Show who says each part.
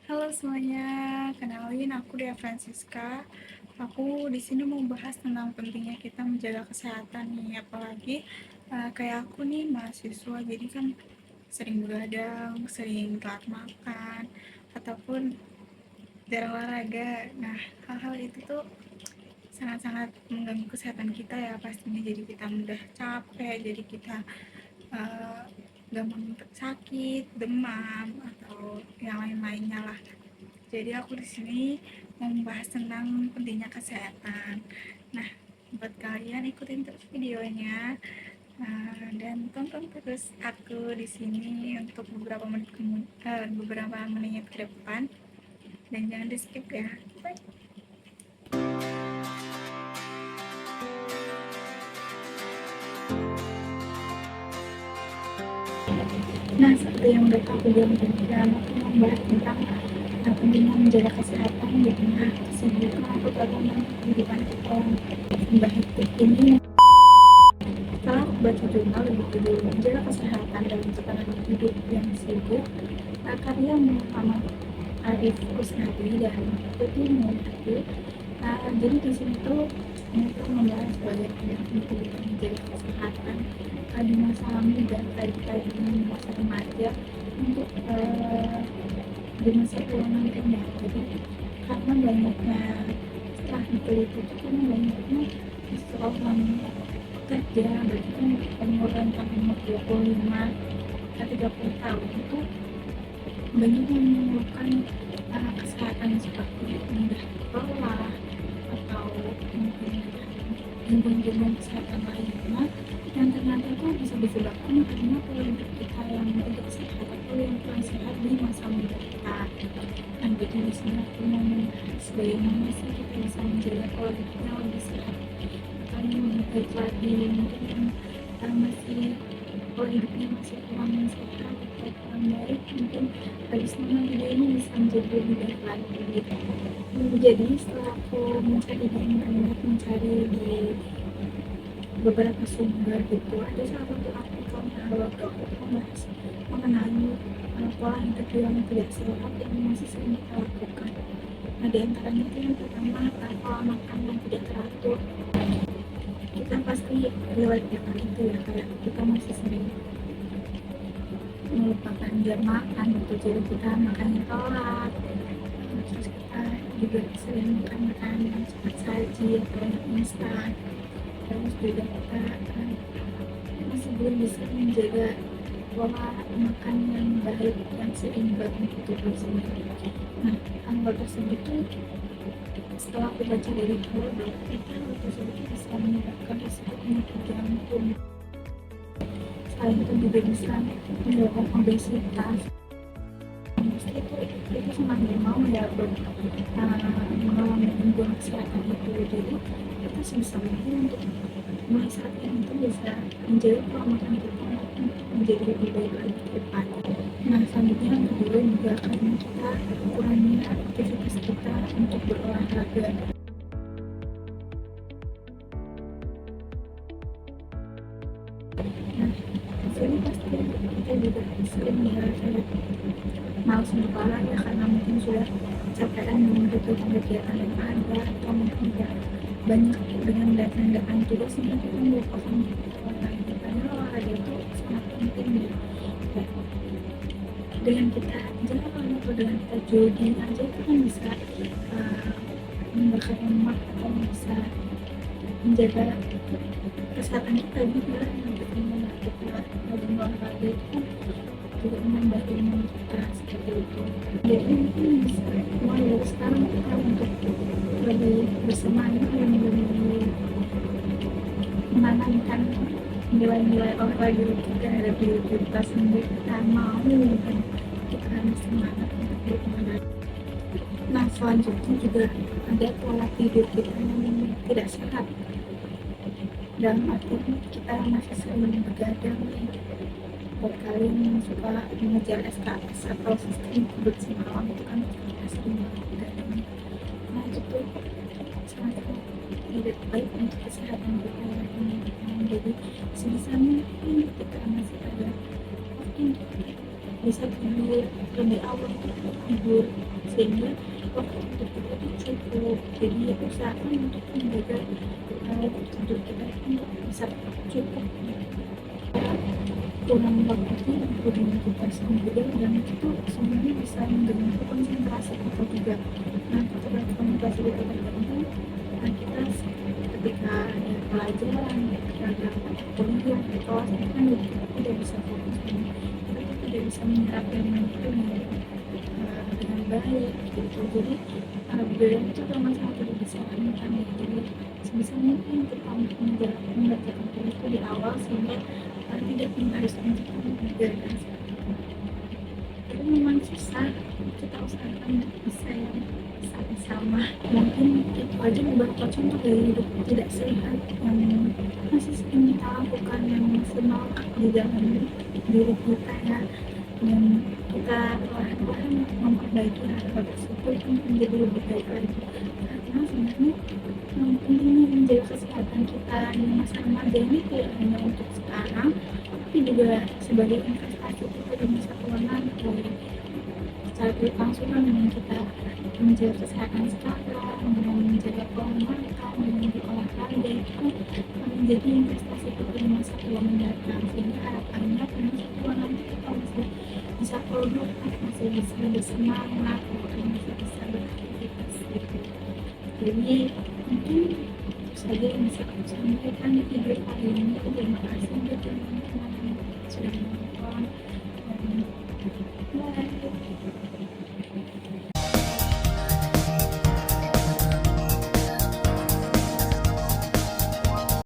Speaker 1: Halo semuanya, kenalin aku Dea Francisca. Aku di sini mau bahas tentang pentingnya kita menjaga kesehatan nih, apalagi kayak aku nih mahasiswa, jadi kan sering begadang, sering telat makan, ataupun jarang olahraga. Nah, hal-hal itu tuh sangat-sangat mengganggu kesehatan kita ya pastinya. Jadi kita mudah capek, jadi kita uh, gampang sakit, demam, atau yang lain-lainnya lah. Jadi aku di sini mau membahas tentang pentingnya kesehatan. Nah, buat kalian ikutin terus videonya dan tonton terus aku di sini untuk beberapa menit ke depan dan jangan di skip ya. Bye. Nah, seperti yang udah aku bilang tadi, aku membahas tentang pentingnya menjaga kesehatan di tengah kesibukan atau bagaimana kehidupan kita yang hektik ini. Setelah aku baca jurnal lebih dulu menjaga kesehatan dalam tekanan hidup yang sibuk, karya Muhammad Arif Kusnadi dan Putih Muhammad. Jadi di sini tuh untuk membahas bagaimana pentingnya menjaga kesehatan di masa muda, baik di masa remaja untuk di masa tua nantinya. Jadi karena banyaknya setelah diteliti itu karena banyaknya seseorang kerja bahkan umur rentang umur 25 ke 30 tahun itu banyak yang mengeluhkan kesehatan seperti mudah lelah atau mungkin gangguan-gangguan kesehatan lainnya yang ternyata itu bisa disebabkan karena pola hidup kita yang tidak sehat atau yang kurang sehat di masa muda kita. Dan jadi di sini aku mau membahas bagaimana sih kita bisa menjaga pola hidup kita lebih sehat atau yang lebih baik lagi, mungkin yang masih pola hidupnya masih kurang sehat atau kurang baik, mungkin habis nonton video ini bisa menjadi lebih baik lagi. Jadi setelah aku mencari di internet, mencari di beberapa sumber gitu, ada salah satu artikel waktu aku membahas mengenai pola hidup yang tidak sehat yang masih sering kita lakukan. Nah, di antaranya itu yang pertama pola makan yang tidak teratur. Kita pasti lewat makan itu ya, kayak kita masih sering melupakan jam makan gitu, jadi kita makannya telat, terus kita juga sering makan makanan yang cepat saji atau yang instan, terus juga kita masih belum bisa menjaga pola makan yang baik yang seimbang gitu sendiri. Nah, hal tersebut tuh setelah aku baca dari dulu itu hal tersebut bisa menyebabkan risiko penyakit jantung. Selain itu juga bisa menyebabkan obesitas. Itu semakin mau ya mengalami gangguan kesehatan itu. Jadi kita sebisa mungkin untuk mulai saat ini itu bisa menjaga pola makan kita untuk menjadi lebih baik lagi ke depan. Nah, selanjutnya yang kedua juga karena kita kurangnya aktivitas kita untuk berolahraga. Nah, sini pasti kita juga sering ya kayak malas untuk olahraga karena mungkin sudah kecapean mengikuti kegiatan yang ada atau mungkin banyak dengan datang tugas sehingga kita melupakan olahraga. Karena olahraga itu sangat penting ya. Dengan kita jalan atau dengan kita jogging aja itu kan bisa membakar lemak atau bisa menjaga kesehatan kita juga. Dengan kita rajin olahraga itu kan juga menambah imun kita seperti itu. Jadi mungkin bisa mulai dari sekarang kita untuk lebih bersemangat dan lebih menanamkan nilai-nilai olahraga kita dari diri kita sendiri. Kita mau dan kita harus semangat untuk berolahraga. Nah, selanjutnya juga ada pola tidur kita yang tidak sehat. Dalam arti kita masih sering begadang nih. Buat kalian yang suka mengejar SKS atau sistem hidup semalam itu kan kita sering begadang. Nah, itu tuh sangat tidak baik untuk kesehatan kita ini. Jadi sebisa mungkin kita masih ada waktu bisa tidur lebih awal, tidur sehingga waktu untuk kita tuh cukup. Jadi usahakan untuk menjaga tidur kita itu bisa cukup, kurang waktu tidur dengan kita sendiri, dan itu sebenarnya bisa mengganggu konsentrasi kita juga. Nah, ketika konsentrasi kita terganggu, nah kita ketika ada pelajaran, ketika ada kuliah di kelas itu kan kita tidak bisa fokus, dan kita tuh tidak bisa menyerap ilmu itu dengan baik gitu. Jadi beliau itu memang sangat tidak disarankan ya. Jadi sebisa mungkin kita untuk mengerjakan itu di awal, sehingga tidak harus mengerjakan juga. Itu memang susah, kita usahakan untuk bisa yang sama. Mungkin itu aja beberapa contoh dari hidup tidak sehat yang masih sering kita lakukan, yang maksimal di dalam diri kita ya, dan kita perlahan-lahan memperbaiki hal tersebut untuk menjadi lebih baik lagi. Karena sebenarnya pentingnya menjaga kesehatan kita di masa remaja ini tidak hanya untuk sekarang, tapi juga sebagai investasi kita di masa tua nanti. Secara tidak langsung dengan kita menjaga kesehatan sekarang, dengan menjaga pola makan, dengan berolahraga, itu menjadi investasi kita di masa tua mendatang, sehingga harapannya pada masa tua nanti kita masih bisa produktif, masih bisa bersemangat, masih bisa beraktivitas gitu. Jadi mungkin itu saja yang bisa aku sampaikan di video kali ini. Terima kasih